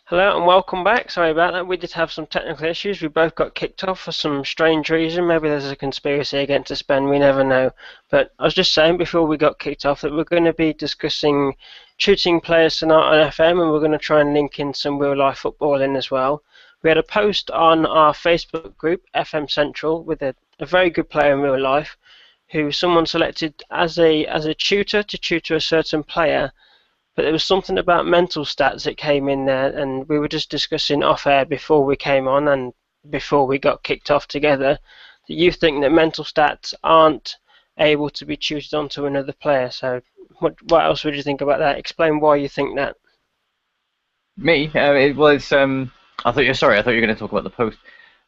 Hello and welcome back. Sorry about that. We did have some technical issues. We both got kicked off for some strange reason. Maybe there's a conspiracy against us, Ben. We never know. But I was just saying before we got kicked off that we're going to be discussing tutoring players tonight on FM, and we're going to try and link in some real life footballing as well. We had a post on our Facebook group, FM Central, with a very good player in real life, who someone selected as a tutor to tutor a certain player. But there was something about mental stats that came in there, and we were just discussing off air before we came on and before we got kicked off together that you think that mental stats aren't able to be tutored onto another player. So, what else would you think about that? Explain why you think that. Me? It was. I thought you're sorry. I thought you were going to talk about the post.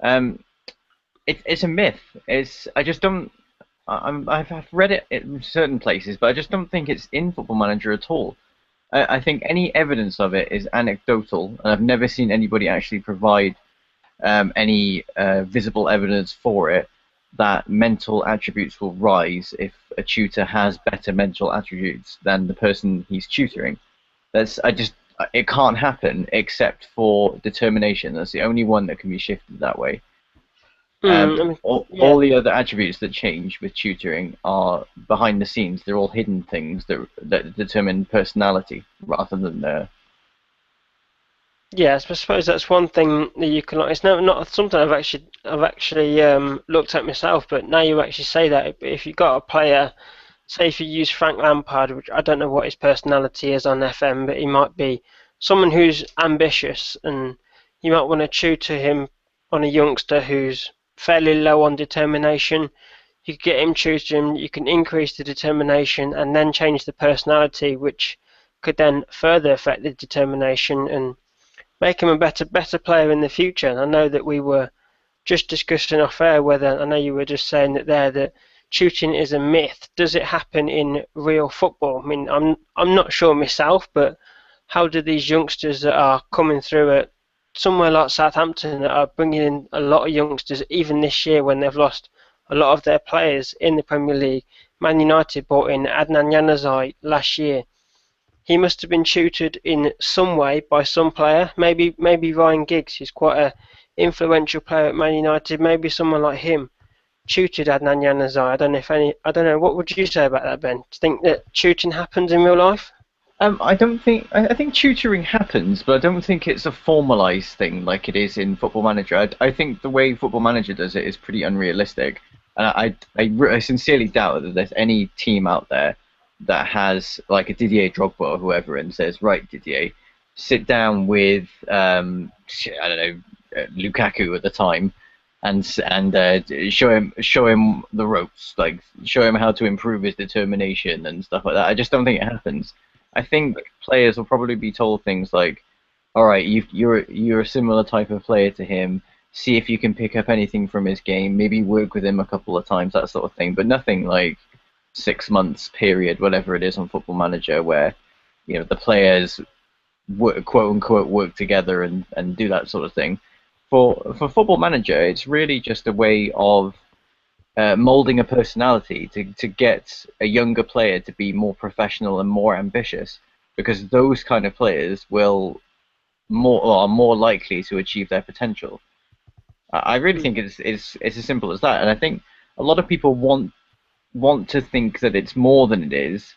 Um, it's a myth. I just don't. I've read it in certain places, but I just don't think it's in Football Manager at all. I think any evidence of it is anecdotal, and I've never seen anybody actually provide any visible evidence for it that mental attributes will rise if a tutor has better mental attributes than the person he's tutoring. It can't happen except for determination. That's the only one that can be shifted that way. I mean, All yeah, the other attributes that change with tutoring are behind the scenes. They're all hidden things that determine personality rather than yeah. I suppose that's one thing that you can. It's not something I've actually looked at myself, but now you actually say that if you've got a player. Say if you use Frank Lampard, which I don't know what his personality is on FM, but he might be someone who's ambitious, and you might want to tutor him on a youngster who's fairly low on determination. You could get him tutoring, you can increase the determination and then change the personality, which could then further affect the determination and make him a better player in the future. And I know that we were just discussing off air whether I know you were just saying that shooting is a myth. Does it happen in real football? I mean, I'm not sure myself, but how do these youngsters that are coming through at somewhere like Southampton that are bringing in a lot of youngsters, even this year when they've lost a lot of their players in the Premier League? Man United brought in Adnan Januzaj last year. He must have been tutored in some way by some player. Maybe Ryan Giggs, who's quite a influential player at Man United. Maybe someone like him tutored Adnan Januzaj. I don't know. What would you say about that, Ben? Do you think that tutoring happens in real life? I don't think. I think tutoring happens, but I don't think it's a formalized thing like it is in Football Manager. I think the way Football Manager does it is pretty unrealistic, and I sincerely doubt that there's any team out there that has like a Didier Drogba or whoever and says, right, Didier, sit down with I don't know, Lukaku at the time, and show him the ropes, like show him how to improve his determination and stuff like that. I just don't think it happens. I think players will probably be told things like, "All right, you're a similar type of player to him. See if you can pick up anything from his game. Maybe work with him a couple of times, that sort of thing." But nothing like 6 months period, whatever it is on Football Manager, where the players quote unquote work together and do that sort of thing. For Football Manager, it's really just a way of molding a personality to get a younger player to be more professional and more ambitious, because those kind of players are more likely to achieve their potential. I really think it's as simple as that, and I think a lot of people want to think that it's more than it is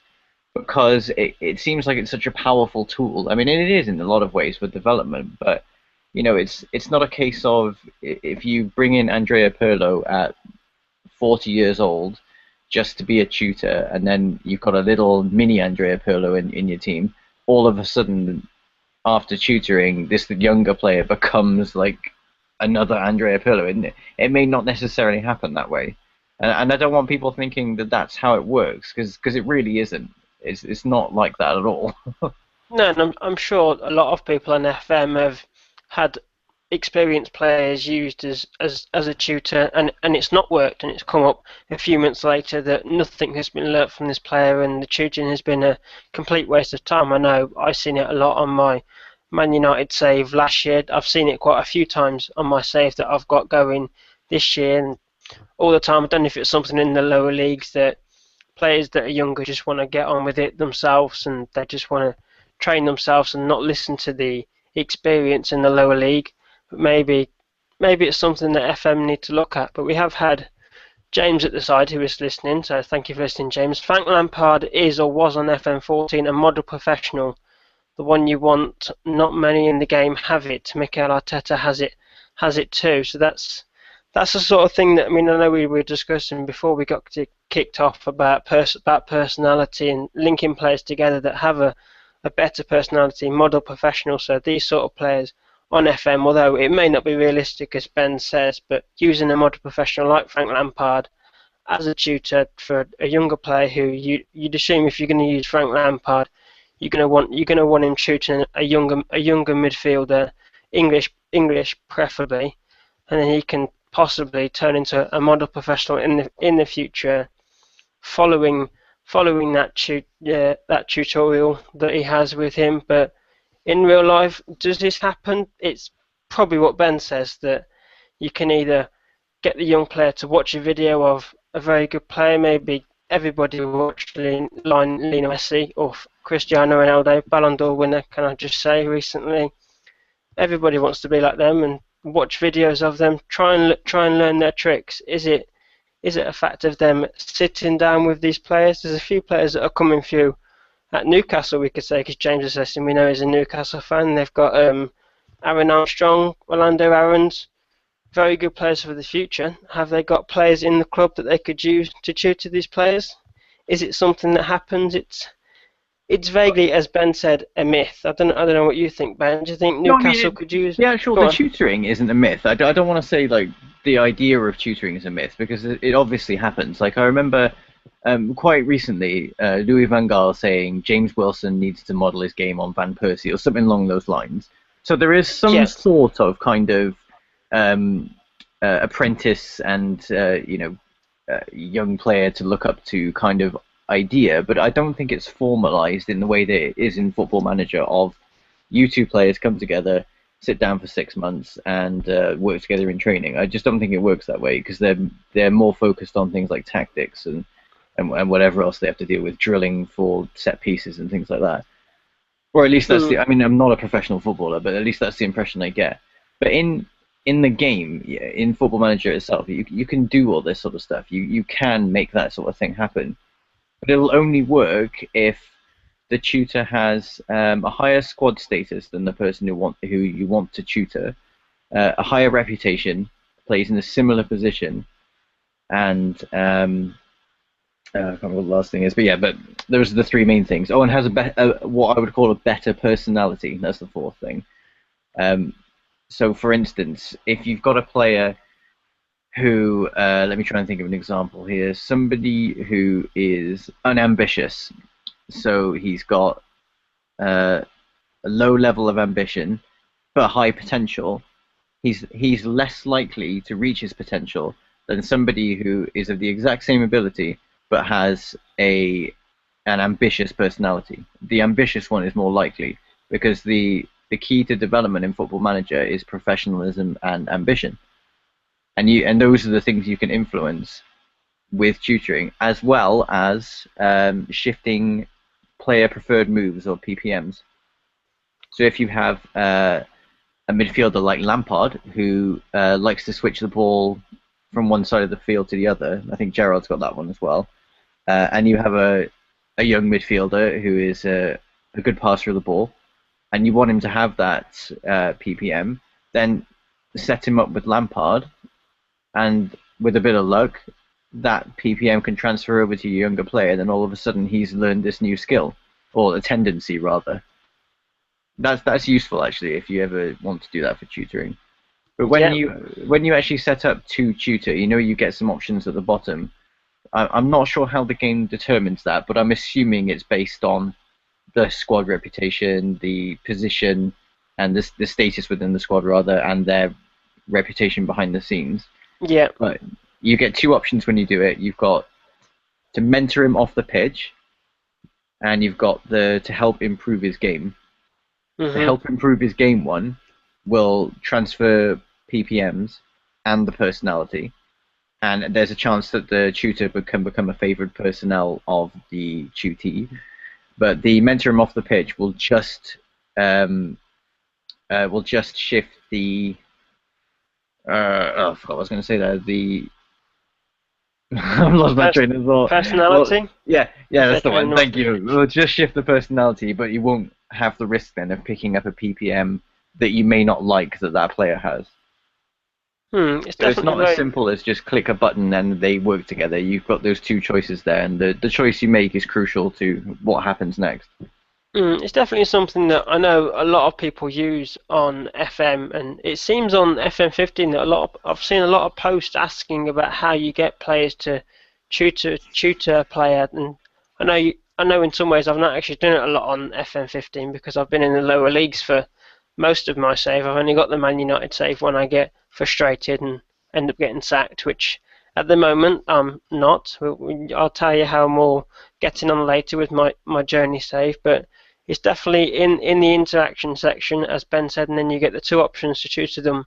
because it seems like it's such a powerful tool. I mean, it is in a lot of ways for development, but it's not a case of if you bring in Andrea Pirlo at 40 years old just to be a tutor, and then you've got a little mini Andrea Pirlo in your team, all of a sudden, after tutoring, this younger player becomes like another Andrea Pirlo, and it may not necessarily happen that way. And I don't want people thinking that that's how it works, because it really isn't. It's not like that at all. No, and I'm sure a lot of people on FM have had experienced players used as a tutor, and it's not worked, and it's come up a few months later that nothing has been learnt from this player, and the tutoring has been a complete waste of time. I know I've seen it a lot on my Man United save last year. I've seen it quite a few times on my save that I've got going this year, and all the time. I don't know if it's something in the lower leagues that players that are younger just want to get on with it themselves, and they just want to train themselves and not listen to the experience in the lower league. But maybe it's something that FM need to look at. But we have had James at the side who is listening, so thank you for listening, James. Frank Lampard is or was on FM 14 a model professional, the one you want. Not many in the game have it. Mikel Arteta has it too. So that's the sort of thing that, I mean, I know we were discussing before we got kicked off about personality and linking players together that have a better personality, model professional. So these sort of players on FM, although it may not be realistic as Ben says, but using a model professional like Frank Lampard as a tutor for a younger player who you'd assume if you're going to use Frank Lampard, you're going to want him tutoring a younger midfielder, English preferably, and then he can possibly turn into a model professional in the future, following that tutorial that he has with him. But in real life, does this happen? It's probably what Ben says, that you can either get the young player to watch a video of a very good player, maybe everybody watched Lionel Messi or Cristiano Ronaldo, Ballon d'Or winner, can I just say, recently. Everybody wants to be like them and watch videos of them, try and learn their tricks. Is it a fact of them sitting down with these players? There's a few players that are coming through at Newcastle, we could say, because James is listening. We know he's a Newcastle fan. They've got Aaron Armstrong, Orlando Aaron's, very good players for the future. Have they got players in the club that they could use to tutor these players? Is it something that happens? It's vaguely, as Ben said, a myth. I don't know what you think, Ben. Do you think No, I mean, Newcastle could use? the tutoring isn't a myth. I don't want to say like the idea of tutoring is a myth, because it obviously happens. Like I remember quite recently Louis van Gaal saying James Wilson needs to model his game on Van Persie or something along those lines. So there is some sort of kind of apprentice and young player to look up to kind of idea, but I don't think it's formalized in the way that it is in Football Manager of you two players come together, sit down for 6 months and work together in training. I just don't think it works that way, because they're more focused on things like tactics and whatever else they have to deal with, drilling for set pieces and things like that. Or at least that's I mean, I'm not a professional footballer, but at least that's the impression I get. But in the game, in Football Manager itself, you can do all this sort of stuff. You can make that sort of thing happen. But it'll only work if the tutor has a higher squad status than the person who you want to tutor, a higher reputation, plays in a similar position, and I can't remember what the last thing is, but yeah, but those are the three main things. Oh, and has what I would call a better personality. That's the fourth thing. So, for instance, if you've got a player who, let me try and think of an example here, somebody who is unambitious, so he's got a low level of ambition but high potential, he's less likely to reach his potential than somebody who is of the exact same ability but has an ambitious personality. The ambitious one is more likely, because the key to development in Football Manager is professionalism and ambition. And those are the things you can influence with tutoring, as well as shifting player preferred moves or PPMs. So if you have a midfielder like Lampard, who likes to switch the ball from one side of the field to the other, I think Gerrard's got that one as well, and you have a young midfielder who is a good passer of the ball, and you want him to have that PPM, then set him up with Lampard, and with a bit of luck, that PPM can transfer over to your younger player, and then all of a sudden he's learned this new skill, or a tendency rather. That's useful actually if you ever want to do that for tutoring. But when you actually set up to tutor, you get some options at the bottom. I'm not sure how the game determines that, but I'm assuming it's based on the squad reputation, the position, and the status within the squad rather, and their reputation behind the scenes. Yeah. But you get two options when you do it. You've got to mentor him off the pitch, and you've got to help improve his game. Mm-hmm. The help improve his game one will transfer PPMs and the personality, and there's a chance that the tutor can become a favoured personnel of the tutee. But the mentor him off the pitch will just will just shift the. I forgot what I was going to say there. The I've lost my Pers- train of thought. Well, Personality? yeah, Is their that's the train one. off Thank the you. pitch? We'll just shift the personality, but you won't have the risk then of picking up a PPM that you may not like that player has. It's So it's definitely not as very. simple as just click a button and they work together. You've got those two choices there, and the choice you make is crucial to what happens next. It's definitely something that I know a lot of people use on FM, and it seems on FM 15 that I've seen a lot of posts asking about how you get players to tutor a player, and I know in some ways I've not actually done it a lot on FM 15 because I've been in the lower leagues for most of my save. I've only got the Man United save when I get frustrated and end up getting sacked, which at the moment I'm not. I'll tell you how I'm all getting on later with my journey save, but it's definitely in the interaction section, as Ben said, and then you get the two options to tutor them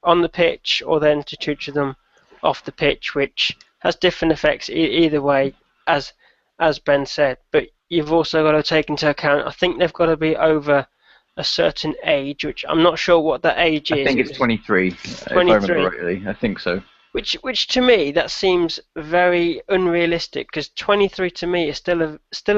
on the pitch or then to tutor them off the pitch, which has different effects either way, as Ben said. But you've also got to take into account, I think they've got to be over a certain age, which I'm not sure what that age I is. think It it's was 23, if I remember 23. rightly. I think so. Which to me that seems very unrealistic because 23 to me is still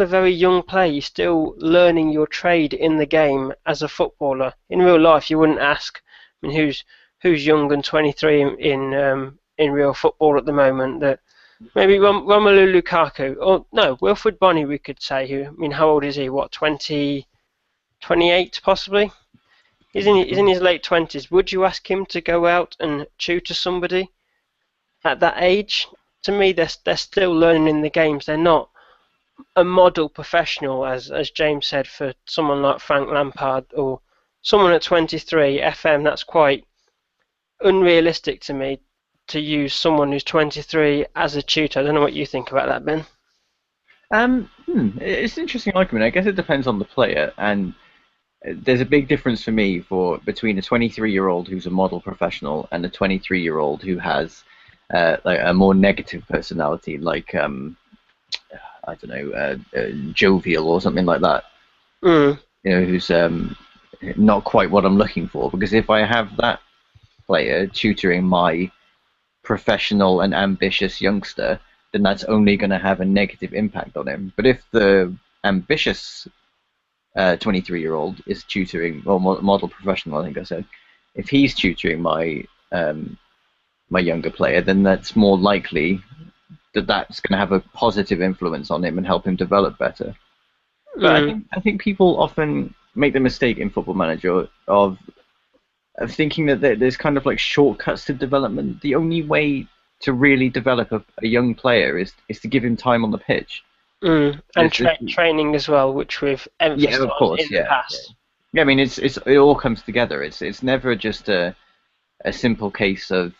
a very young player. You're still learning your trade in the game as a footballer. In real life, you wouldn't ask. I mean, who's young and 23 in real football at the moment? That maybe Romelu Lukaku or no Wilfred Bonny we could say. Who I mean, how old is he? What 20, 28 possibly? He's in his late 20s. Would you ask him to go out and tutor somebody at that age? To me, they're still learning in the games. They're not a model professional, as James said, for someone like Frank Lampard or someone at 23. FM, that's quite unrealistic to me to use someone who's 23 as a tutor. I don't know what you think about that, Ben. It's an interesting argument. I guess it depends on the player, and there's a big difference for me for between a 23-year-old who's a model professional and a 23-year-old who has like a more negative personality, like I don't know, jovial or something like that. Mm, Who's not quite what I'm looking for. Because if I have that player tutoring my professional and ambitious youngster, then that's only going to have a negative impact on him. But if the ambitious 23-year-old is tutoring, or model professional, I think I said, if he's tutoring my younger player, then that's more likely that that's going to have a positive influence on him and help him develop better. But mm, I think people often make the mistake in Football Manager of thinking that there's kind of like shortcuts to development. The only way to really develop a young player is to give him time on the pitch. and There's, training as well, which we've yeah, of emphasised course, in the yeah, yeah. past. Yeah, I mean, it all comes together. It's never just a simple case of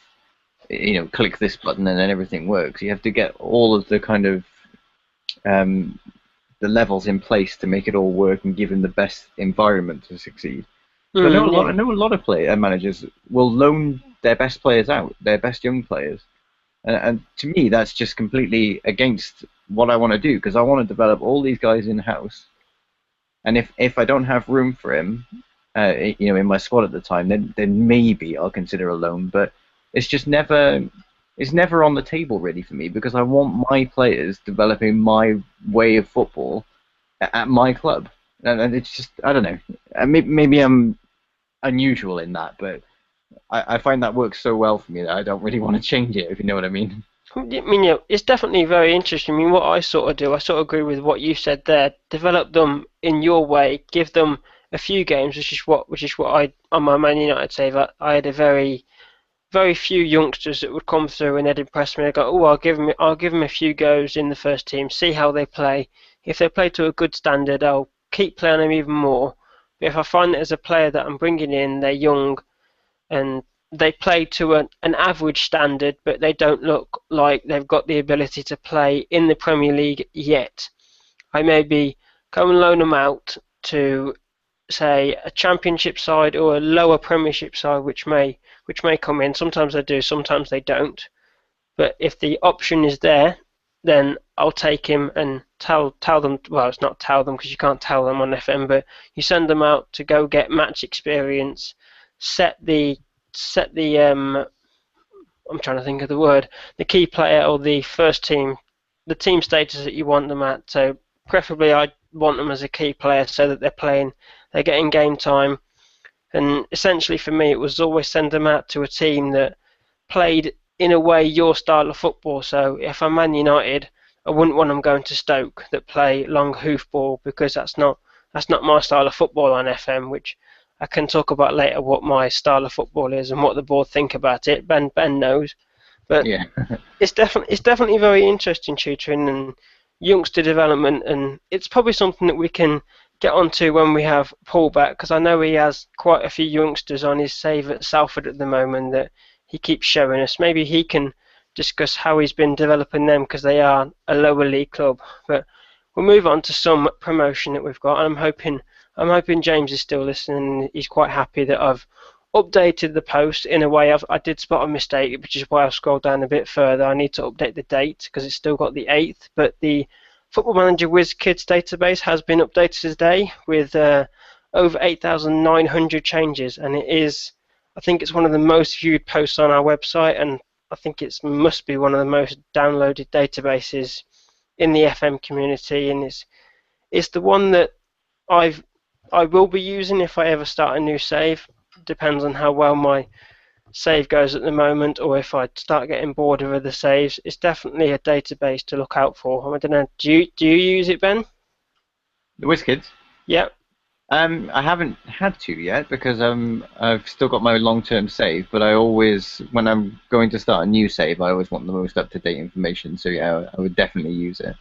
click this button and then everything works. You have to get all of the kind of um, the levels in place to make it all work and give him the best environment to succeed. So Yeah. I know a lot of managers will loan their best players out, their best young players, and to me that's just completely against what I want to do because I want to develop all these guys in house. And if I don't have room for him, in my squad at the time, then maybe I'll consider a loan. But it's just never it's never on the table really for me because I want my players developing my way of football at my club, and it's just I don't know. Maybe I'm unusual in that, but I find that works so well for me that I don't really want to change it. If you know what I mean. I mean, yeah, it's definitely very interesting. I mean, what I sort of do, I sort of agree with what you said there. Develop them in your way. Give them a few games, which is what I on my Man United save. I had a very few youngsters that would come through and they'd impress me. I go, oh, I'll give them a few goes in the first team, see how they play. If they play to a good standard, I'll keep playing them even more. But if I find that as a player that I'm bringing in, they're young and they play to an average standard, but they don't look like they've got the ability to play in the Premier League yet. I maybe come and loan them out to, say, a Championship side or a lower Premiership side, which may come in. Sometimes they do, sometimes they don't. But if the option is there, then I'll take him and tell them. Well, it's not tell them because you can't tell them on FM, but you send them out to go get match experience, set the I'm trying to think of the word, the key player or the first team, the team status that you want them at. So preferably I want them as a key player so that they're getting game time. And essentially for me, it was always send them out to a team that played in a way your style of football. So if I'm Man United, I wouldn't want them going to Stoke that play long hoofball because that's not my style of football on FM, which I can talk about later what my style of football is and what the board think about it. Ben knows, but Yeah. it's definitely very interesting tutoring and youngster development, and it's probably something that we can get onto when we have Paul back because I know he has quite a few youngsters on his save at Salford at the moment that he keeps showing us. Maybe he can discuss how he's been developing them because they are a lower league club. But we'll move on to some promotion that we've got, and I'm hoping James is still listening. He's quite happy that I've updated the post in a way. I did spot a mistake, which is why I've scrolled down a bit further. I need to update the date because it's still got the 8th, but the Football Manager Whiz Kids database has been updated today with over 8,900 changes, and I think it's one of the most viewed posts on our website, and I think it must be one of the most downloaded databases in the FM community, and it's the one that I will be using if I ever start a new save. Depends on how well my save goes at the moment, or if I start getting bored of other saves. It's definitely a database to look out for. I don't know. Do you use it, Ben? The WizKids. Yep. I haven't had to yet because I've still got my long-term save, but I always, when I'm going to start a new save, I always want the most up-to-date information. So yeah, I would definitely use it.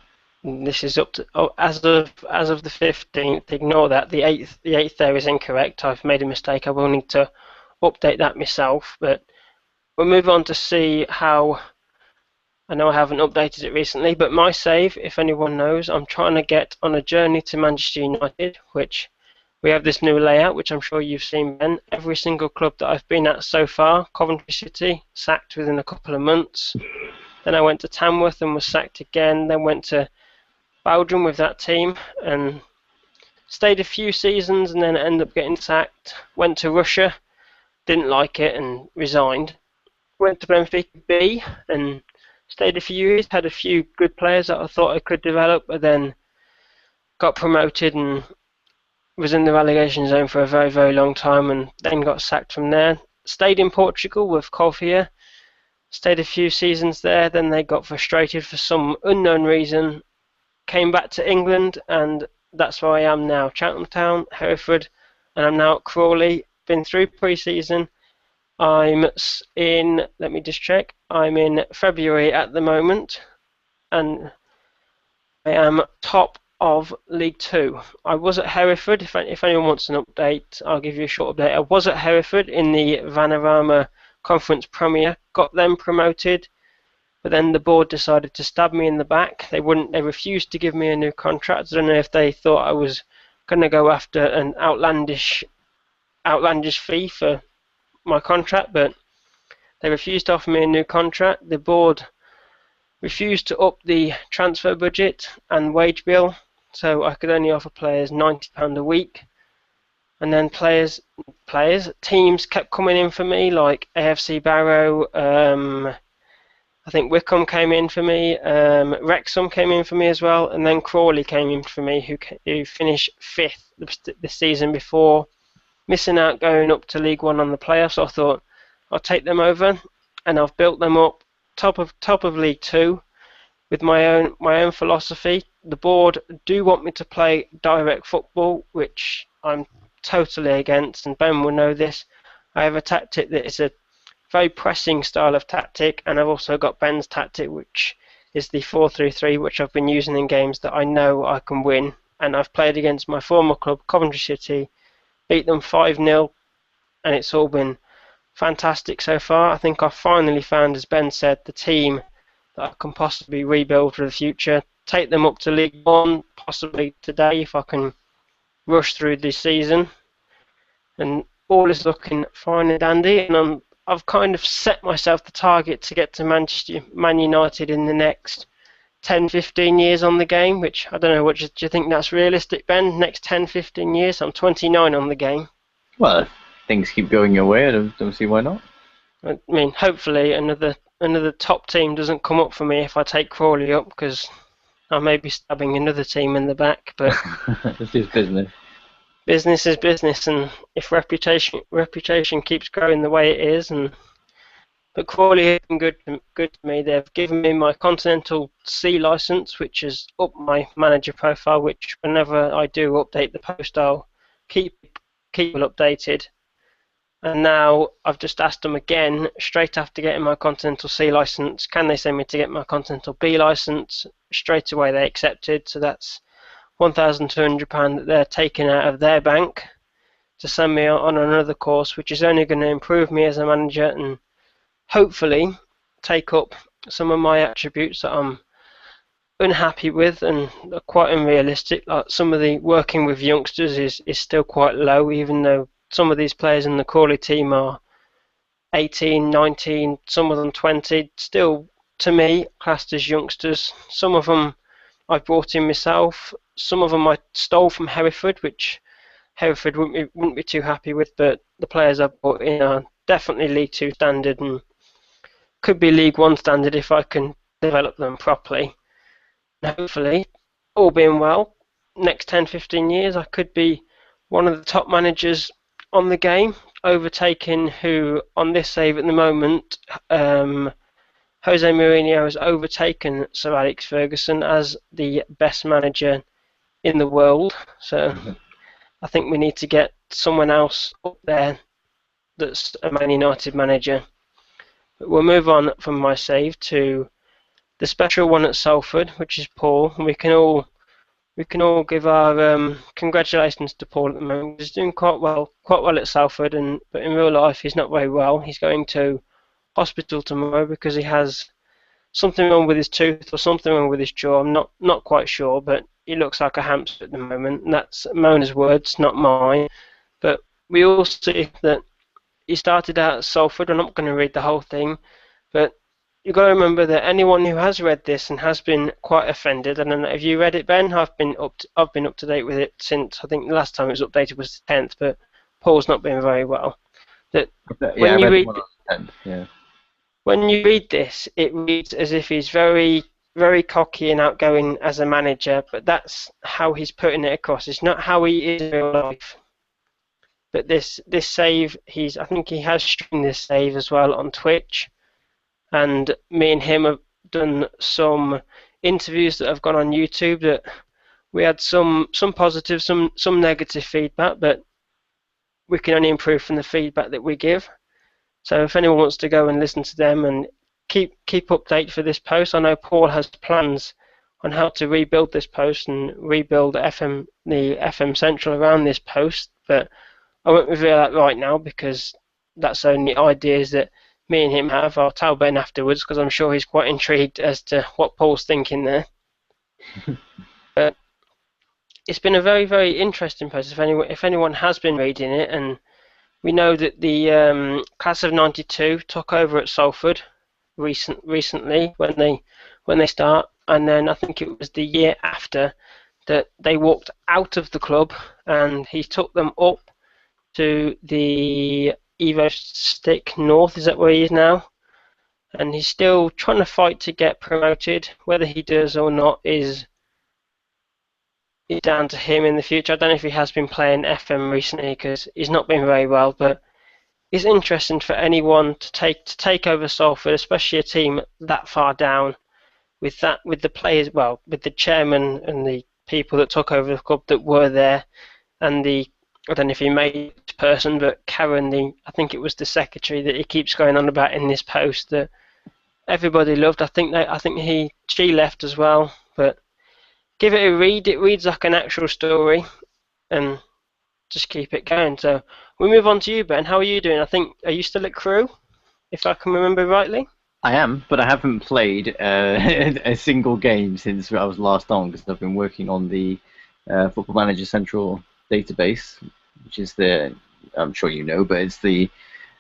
This is up to as of the 15th. Ignore that. The eighth there is incorrect. I've made a mistake. I will need to update that myself. But we'll move on to see how. I know I haven't updated it recently, but my save, if anyone knows, I'm trying to get on a journey to Manchester United, which we have this new layout, which I'm sure you've seen, Ben. Every single club that I've been at so far, Coventry City, sacked within a couple of months. Then I went to Tamworth and was sacked again. Then went to Belgium with that team and stayed a few seasons and then ended up getting sacked. Went to Russia, didn't like it and resigned. Went to Benfica B and stayed a few years, had a few good players that I thought I could develop, but then got promoted and was in the relegation zone for a very, very long time and then got sacked from there. Stayed in Portugal with Colfia, stayed a few seasons there, then they got frustrated for some unknown reason, came back to England, and that's where I am now. Cheltenham Town, Hereford, and I'm now at Crawley. Been through pre-season. I'm in, let me just check, I'm in February at the moment, and I am top of League Two. I was at Hereford. If anyone wants an update, I'll give you a short update. I was at Hereford in the Vanarama Conference Premier, got them promoted, but then the board decided to stab me in the back. They refused to give me a new contract. I don't know if they thought I was going to go after an outlandish fee for my contract, but they refused to offer me a new contract. The board refused to up the transfer budget and wage bill, so I could only offer players £90 a week. And then teams kept coming in for me, like AFC Barrow, I think Wycombe came in for me, Wrexham came in for me as well, and then Crawley came in for me, who finished 5th the season before, missing out going up to League One on the playoffs. So I thought I'll take them over, and I've built them up top of League Two with my own philosophy. The board do want me to play direct football, which I'm totally against, and Ben will know this. I have a tactic that is a very pressing style of tactic, and I've also got Ben's tactic, which is the 4-3-3, which I've been using in games that I know I can win. And I've played against my former club, Coventry City, beat them 5-0, and it's all been fantastic so far. I think I've finally found, as Ben said, the team that I can possibly rebuild for the future. Take them up to League One, possibly today if I can rush through this season. And all is looking fine and dandy, and I've kind of set myself the target to get to Man United in the next 10, 15 years on the game, which I don't know. Do you think that's realistic, Ben? Next 10, 15 years? I'm 29 on the game. Well, if things keep going your way, I don't see why not. I mean, hopefully another top team doesn't come up for me if I take Crawley up, because I may be stabbing another team in the back. But This is business. business is business, and if reputation keeps growing the way it is, but Crawley has been good to me. They've given me my Continental C license, which is up my manager profile. Which whenever I do update the post, I'll keep people updated. And now I've just asked them again, straight after getting my Continental C license, can they send me to get my Continental B license? Straight away they accepted, so that's £1,200 that they're taking out of their bank to send me on another course, which is only going to improve me as a manager and hopefully take up some of my attributes that I'm unhappy with and are quite unrealistic. Like some of the working with youngsters is still quite low, even though some of these players in the Crawley team are 18, 19, some of them 20, still to me classed as youngsters. Some of them I brought in myself, some of them I stole from Hereford, which Hereford wouldn't be too happy with, but the players I brought in are definitely League 2 standard and could be League 1 standard if I can develop them properly. And hopefully, all being well, next 10, 15 years I could be one of the top managers on the game, overtaking who on this save at the moment, Jose Mourinho has overtaken Sir Alex Ferguson as the best manager in the world. So I think we need to get someone else up there that's a Man United manager. But we'll move on from my save to the special one at Salford, which is Paul. And we can all give our congratulations to Paul at the moment. He's doing quite well at Salford, but in real life he's not very well. He's going to hospital tomorrow because he has something wrong with his tooth or something wrong with his jaw. I'm not quite sure, but he looks like a hamster at the moment. And that's Mona's words, not mine. But we all see that he started out at Salford. I'm not going to read the whole thing, but you've got to remember that anyone who has read this and has been quite offended, and then have you read it, Ben? I've been up to date with it since I think the last time it was updated was the 10th, but Paul's not been very well. That Yeah, I read the one on the 10th, yeah. When you read this, it reads as if he's very, very cocky and outgoing as a manager, but that's how he's putting it across. It's not how he is in real life. But this save, I think he has streamed this save as well on Twitch, and me and him have done some interviews that have gone on YouTube. That we had some positive, some negative feedback, but we can only improve from the feedback that we give. So if anyone wants to go and listen to them and keep update for this post, I know Paul has plans on how to rebuild this post and rebuild the FM Central around this post, but I won't reveal that right now because that's only ideas that me and him have. I'll tell Ben afterwards because I'm sure he's quite intrigued as to what Paul's thinking there. But it's been a very, very interesting post if anyone has been reading it, and we know that the class of '92 took over at Salford recently when they start, and then I think it was the year after that they walked out of the club, and he took them up to the Evo Stick North. Is that where he is now? And he's still trying to fight to get promoted. Whether he does or not is down to him in the future. I don't know if he has been playing FM recently because he's not been very well, but it's interesting for anyone to take over Salford, especially a team that far down, with the players, well, with the chairman and the people that took over the club that were there, and I don't know if he made it person, but Karen, I think it was the secretary that he keeps going on about in this post that everybody loved. I think she left as well, but give it a read. It reads like an actual story, and just keep it going. So we move on to you, Ben. How are you doing? Are you still at Crew, if I can remember rightly? I am, but I haven't played a single game since I was last on because I've been working on the Football Manager Central database, which is I'm sure you know, but it's the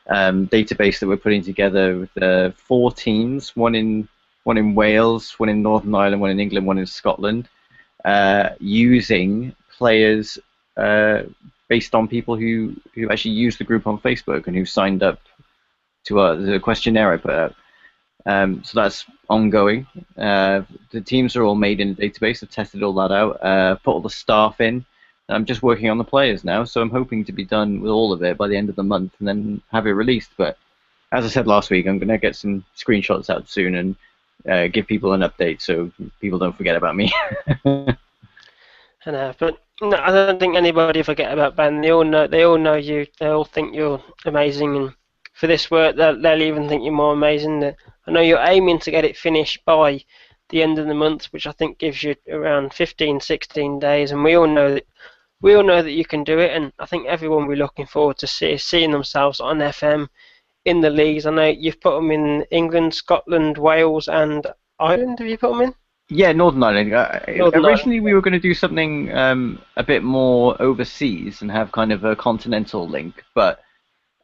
database that we're putting together with 4 teams, one in one in Wales, one in Northern Ireland, one in England, one in Scotland, using players based on people who actually use the group on Facebook and who signed up to the questionnaire I put out. So that's ongoing. The teams are all made in a database. I've tested all that out, put all the staff in. I'm just working on the players now, so I'm hoping to be done with all of it by the end of the month and then have it released. But as I said last week, I'm going to get some screenshots out soon and give people an update so people don't forget about me. I know, but no, I don't think anybody forget about Ben. They all know. They all know you. They all think you're amazing, and for this work, they'll even think you're more amazing. I know you're aiming to get it finished by the end of the month, which I think gives you around 15, 16 days, and we all know that you can do it, and I think everyone will be looking forward to seeing themselves on FM in the leagues. I know you've put them in England, Scotland, Wales, and Ireland. Have you put them in? Yeah, Northern Ireland. Northern Ireland. Originally, we were going to do something a bit more overseas and have kind of a continental link, but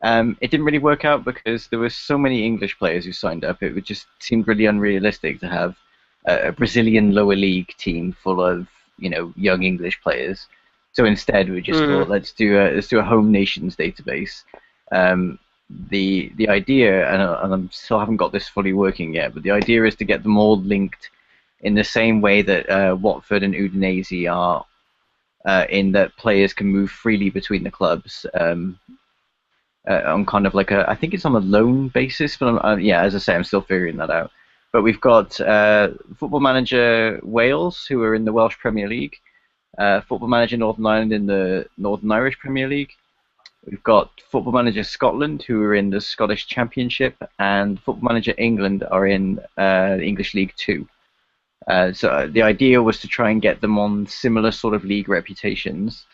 it didn't really work out because there were so many English players who signed up. It just seemed really unrealistic to have a Brazilian lower league team full of young English players. So instead, we just thought let's do a home nations database. The idea, and I still haven't got this fully working yet, but the idea is to get them all linked in the same way that Watford and Udinese are, in that players can move freely between the clubs on kind of like I think it's on a loan basis, but yeah, as I say, I'm still figuring that out. But we've got Football Manager Wales, who are in the Welsh Premier League, Football Manager Northern Ireland in the Northern Irish Premier League. We've got Football Manager Scotland, who are in the Scottish Championship, and Football Manager England are in the English League 2. So the idea was to try and get them on similar sort of league reputations,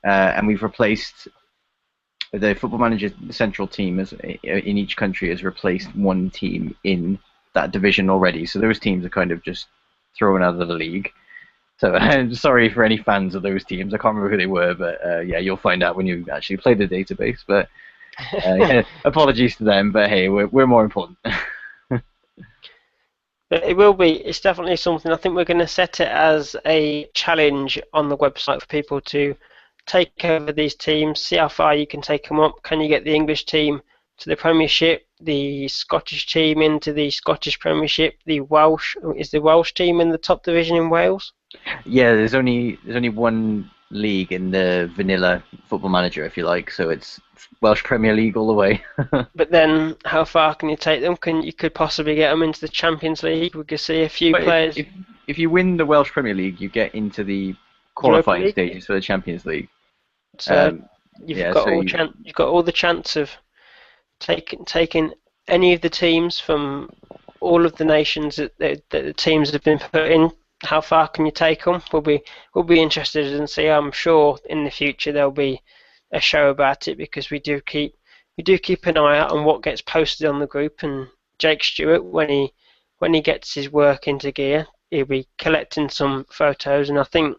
and we've replaced the Football Manager central team in each country has replaced one team in that division already. So those teams are kind of just thrown out of the league. So I'm sorry for any fans of those teams. I can't remember who they were, but yeah, you'll find out when you actually play the database. But yeah, apologies to them, but hey, we're more important. But it will be. It's definitely something. I think we're going to set it as a challenge on the website for people to take over these teams, see how far you can take them up. Can you get the English team to the Premiership, the Scottish team into the Scottish Premiership, the Welsh team in the top division in Wales? Yeah, there's only one league in the vanilla Football Manager, if you like, so it's Welsh Premier League all the way. But then, how far can you take them? You could possibly get them into the Champions League. We could see a few players. If you win the Welsh Premier League, you get into the qualifying stages for the Champions League. So you've got all the chance of taking any of the teams from all of the nations that the teams have been put in. How far can you take them? We'll be interested and see. I'm sure in the future there'll be a show about it because we do keep an eye out on what gets posted on the group. And Jake Stewart, when he gets his work into gear, he'll be collecting some photos. And I think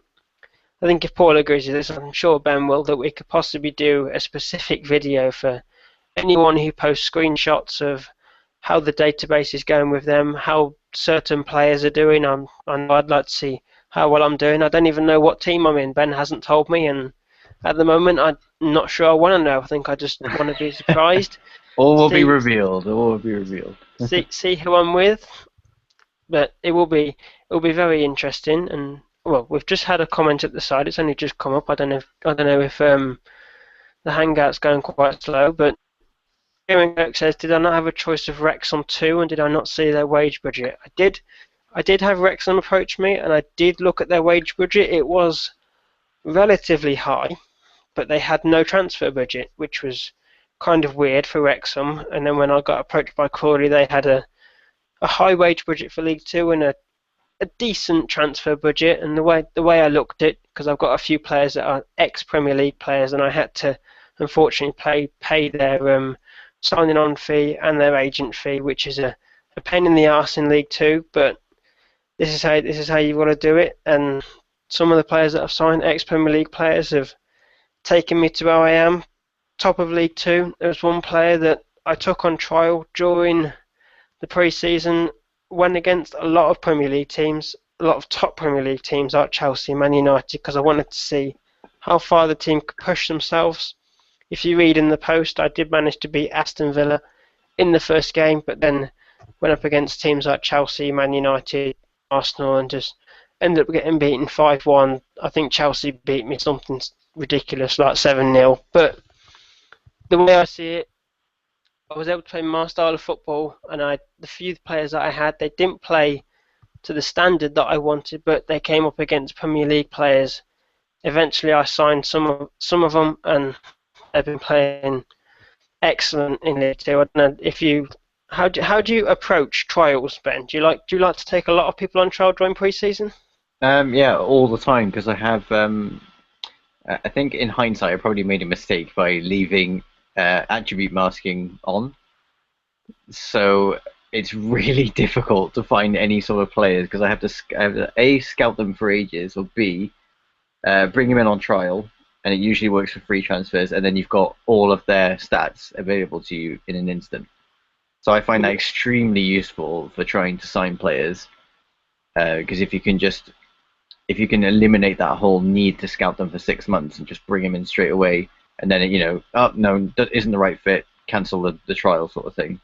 if Paul agrees with this, I'm sure Ben will, that we could possibly do a specific video for anyone who posts screenshots of how the database is going with them, how certain players are doing. I'd like to see how well I'm doing. I don't even know what team I'm in. Ben hasn't told me, and at the moment I'm not sure I want to know. I think I just want to be surprised. All will be revealed. All will be revealed. see who I'm with, but it will be very interesting. And well, we've just had a comment at the side. It's only just come up. I don't know if the Hangout's going quite slow, but Kieran Kirk says, did I not have a choice of Wrexham 2 and did I not see their wage budget? I did have Wrexham approach me and I did look at their wage budget. It was relatively high, but they had no transfer budget, which was kind of weird for Wrexham. And then when I got approached by Crawley, they had a high wage budget for League 2 and a decent transfer budget. And the way I looked at it, because I've got a few players that are ex-Premier League players and I had to unfortunately pay their signing on fee and their agent fee, which is a pain in the arse in League 2, but this is how you want to do it. And some of the players that I've signed, ex-Premier League players, have taken me to where I am, top of League 2. There was one player that I took on trial during the pre-season. went against a lot of Premier League teams, a lot of top Premier League teams like Chelsea, Man United, because I wanted to see how far the team could push themselves. If you read in the post, I did manage to beat Aston Villa in the first game, but then went up against teams like Chelsea, Man United, Arsenal, and just ended up getting beaten 5-1. I think Chelsea beat me something ridiculous like 7-0. But the way I see it, I was able to play my style of football, and the few players that I had, they didn't play to the standard that I wanted, but they came up against Premier League players. Eventually, I signed some of them, and they've been playing excellent in League Two. I don't know if you how do you approach trials, Ben? Do you like to take a lot of people on trial during pre-season? Yeah, all the time because I have. I think in hindsight, I probably made a mistake by leaving attribute masking on. So it's really difficult to find any sort of players because I have to A, scout them for ages, or B, bring them in on trial, and it usually works for free transfers, and then you've got all of their stats available to you in an instant. So I find that extremely useful for trying to sign players, because if you can eliminate that whole need to scout them for 6 months and just bring them in straight away, and then oh no, that isn't the right fit, cancel the trial sort of thing.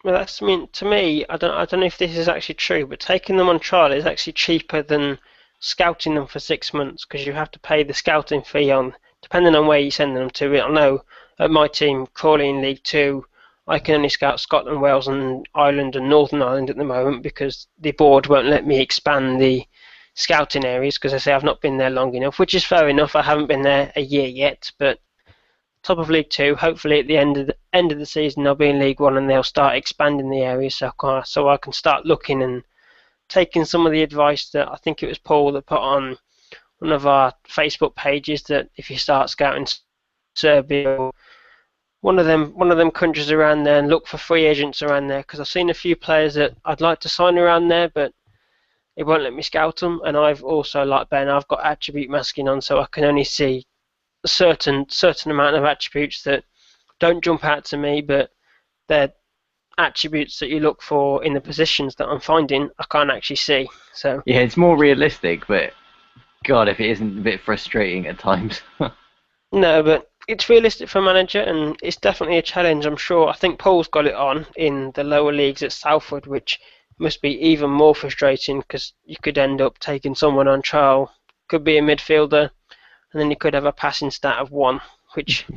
Well, I mean, to me, I don't know if this is actually true, but taking them on trial is actually cheaper than scouting them for 6 months because you have to pay the scouting fee on, depending on where you send them to. I know at my team, Crawley in League Two, I can only scout Scotland, Wales, and Ireland and Northern Ireland at the moment because the board won't let me expand the scouting areas because they say I've not been there long enough, which is fair enough. I haven't been there a year yet, but top of League Two. Hopefully, at the end of the season, I'll be in League One and they'll start expanding the area, so I can start looking and taking some of the advice that I think it was Paul that put on one of our Facebook pages that if you start scouting Serbia or one of them countries around there and look for free agents around there because I've seen a few players that I'd like to sign around there, but it won't let me scout them. And I've also, like Ben, I've got attribute masking on, so I can only see a certain amount of attributes that don't jump out to me, but they're attributes that you look for in the positions that I'm finding. I can't actually see. So Yeah, it's more realistic, but God, if it isn't a bit frustrating at times. no, but it's realistic for a manager, and it's definitely a challenge. I'm sure. I think Paul's got it on in the lower leagues at Salford, which must be even more frustrating because you could end up taking someone on trial, could be a midfielder, and then you could have a passing stat of 1, which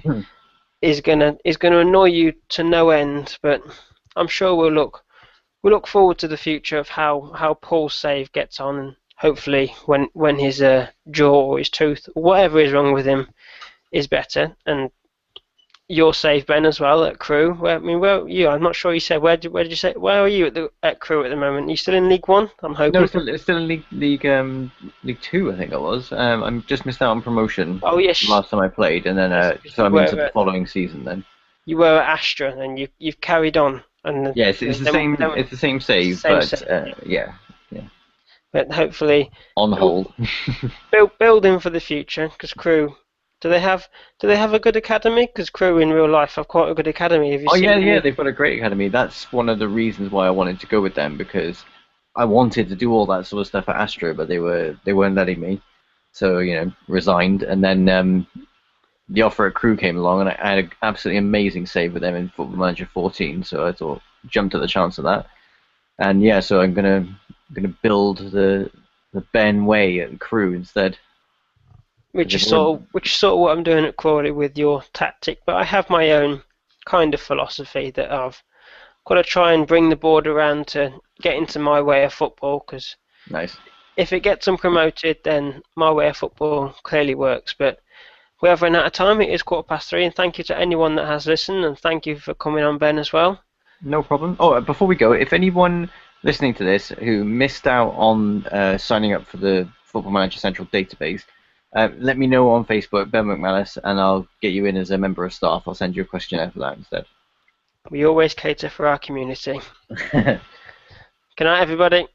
is gonna annoy you to no end. But I'm sure we'll look forward to the future of how Paul's save gets on, and hopefully when his jaw or his tooth or whatever is wrong with him is better, and your save Ben as well at Crew. Where are you? I'm not sure you said where did you say where are you at Crew at the moment? Are you still in League One? I'm No, hoping. it's still in League Two, I think I was. I'm just missed out on promotion Oh yes, last time I played, and then yes, so I'm into the at following season then. you were at Astra, and you've carried on, and Yeah, it's the same. It's the same save, same but save. yeah, But hopefully on build, hold. building for the future because Crew. Do they have a good academy? Because Crew in real life have quite a good academy. Have you Oh seen yeah, any? they've got a great academy. That's one of the reasons why I wanted to go with them because I wanted to do all that sort of stuff at Astra, but they weren't letting me. So resigned, and then the offer at Crew came along, and I had an absolutely amazing save with them in Football Manager 14. So I thought jumped at the chance of that, and yeah, so I'm gonna build the Ben way at Crew instead. Which is sort of what I'm doing at Crawley with your tactic. But I have my own kind of philosophy that I've got to try and bring the board around to get into my way of football. Because Nice. if it gets them promoted, then my way of football clearly works. But we have run out of time. It is 3:15, and thank you to anyone that has listened, and thank you for coming on, Ben, as well. No problem. Oh, before we go, if anyone listening to this who missed out on signing up for the Football Manager Central database, let me know on Facebook, Ben McManus, and I'll get you in as a member of staff. I'll send you a questionnaire for that instead. We always cater for our community. Good night, everybody.